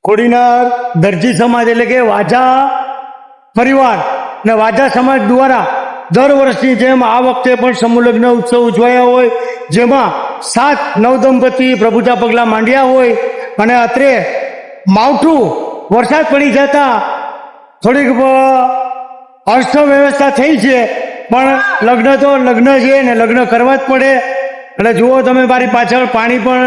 કોડીનાર દરજી સમાજ એટલે કે વાજા પરિવાર અને વાજા સમાજ દ્વારા દર વર્ષની જેમ આ વખતે પણ સમૂહ લગ્ન ઉત્સવ ઉજવાયા હોય, જેમાં 7 નવદંપતી પ્રભુતા પગલાં માંડ્યા હોય અને અત્રે માવઠું વરસાદ પડી જતા થોડીક અસ્તવ્યવસ્થા થઈ છે, પણ લગ્ન તો લગ્ન છે ને લગ્ન કરવા જ પડે. એટલે જુઓ તમે મારી પાછળ પાણી પણ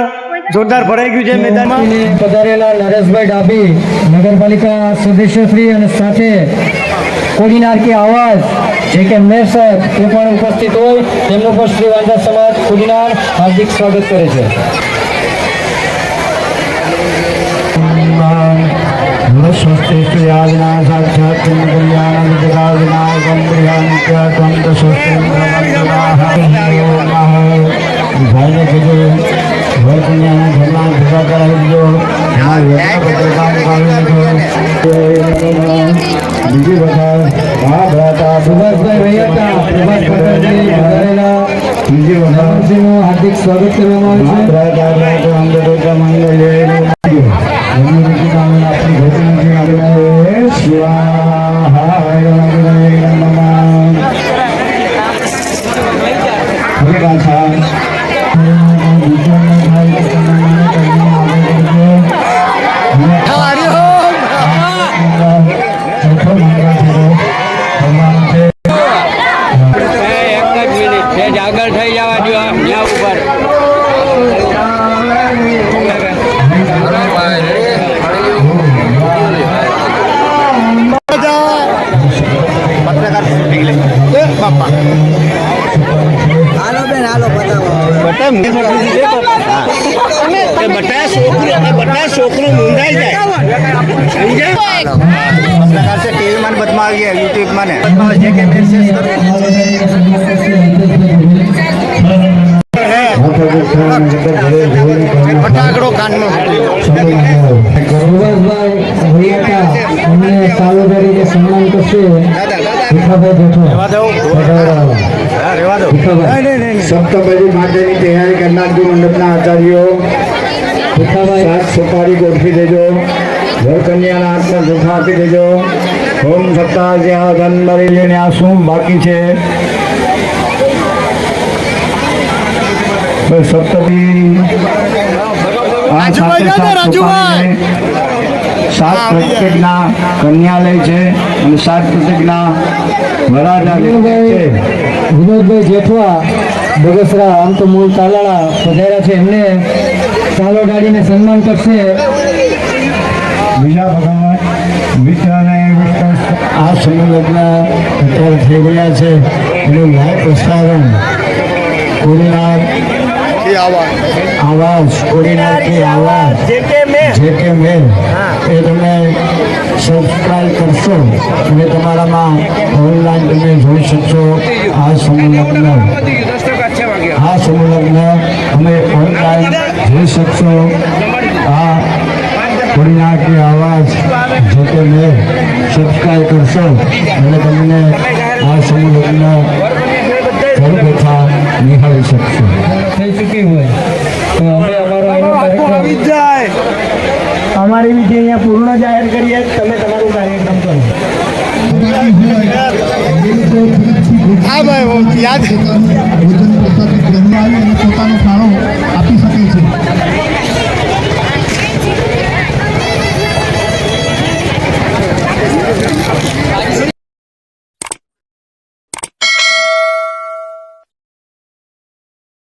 જોરદાર ભરાઈ ગયું છે મેદાનમાં. પધારેલા નરેશભાઈ ડાભી નગરપાલિકા સદસ્યશ્રી અને સાથે કોડીનાર કી આવાજ જે કે મેયર સાહેબ એ પણ ઉપસ્થિત હોય, તેમનું પણ શ્રી વાંઝા સમાજ કોડીનાર હાર્દિક સ્વાગત કરે છે. સ્વસ્તિ શ્રીયાદના સાક્ષાત કલ્યાણ વિજ્ઞાનમ પ્રિયાંત્યંત સ્વસ્તિ ભાઈને કીધું ઘર કન્યાના ઘરમાં ભેગા કરાવી દીધો. બીજી વખત મહાભ્રાતા સુભાષભાઈ રહ્યા હતા, પ્રભાસ પટેલજી વધારેલા બીજી વખત હાર્દિક સ્વાગત કરવામાં આગળ થઈ જવા દો ત્યાં ઉપર. બધા છોકરું મુંડાઈ જાય प्रकार से टीवी मन बदमा गया यूट्यूब मन जे के मैसेज फटाकड़ो कान में સન્માન કરશે સપ્તપદી માટેની તૈયારી કરનાર મંડપના આચાર્યો સાત સુપારી ગોઠવી દેજો. ઘર કન્યાના હાથમાં જોખા આપી દેજો. હોમ સપ્તાહ જ્યાં ધન મરી લઈને આ શું બાકી છે? સપ્તપદી સાત પ્રત્યેકના કન્યાલય છે અને 7 પ્રત્યેકના વરાજાલય છે. વિનોદભાઈ જેઠવા બગસરા આમ તો મૂળ તાલાળા પધાર્યા છે, એમને ચાલો ગાડીને સન્માન કરશે. બીજા ભગવાન વિચારે આ સમૂહ લગ્ન અત્યારે થઈ રહ્યા છે એનું લાઈવ પ્રસારણ કોડીનાર આવાજ કોડીનાર કી આવાજ જે કે મેલ એ તમે સબસ્ક્રાઈબ કરશો અને તમારામાં ઓનલાઈન તમે જોઈ શકશો. આ સમૂહ લગ્ન અમે ઓનલાઈન જોઈ શકશો. આ કોડીનાર કી આવાજ જે કે મેલ સબસ્ક્રાઈબ કરશો અને તમને આ સમૂહ લગ્ન ઘર બેઠા નિહાળી શકશો. થઈ ચૂકી હોય તો અમે અમારો એનો કાર્યક્રમ અમારી વિધિ અહીંયા પૂર્ણ જાહેર કરીએ. તમે તમારું કાર્યક્રમ કરો. હા ભાઈ યાદ પોતાનો ફાળો આપી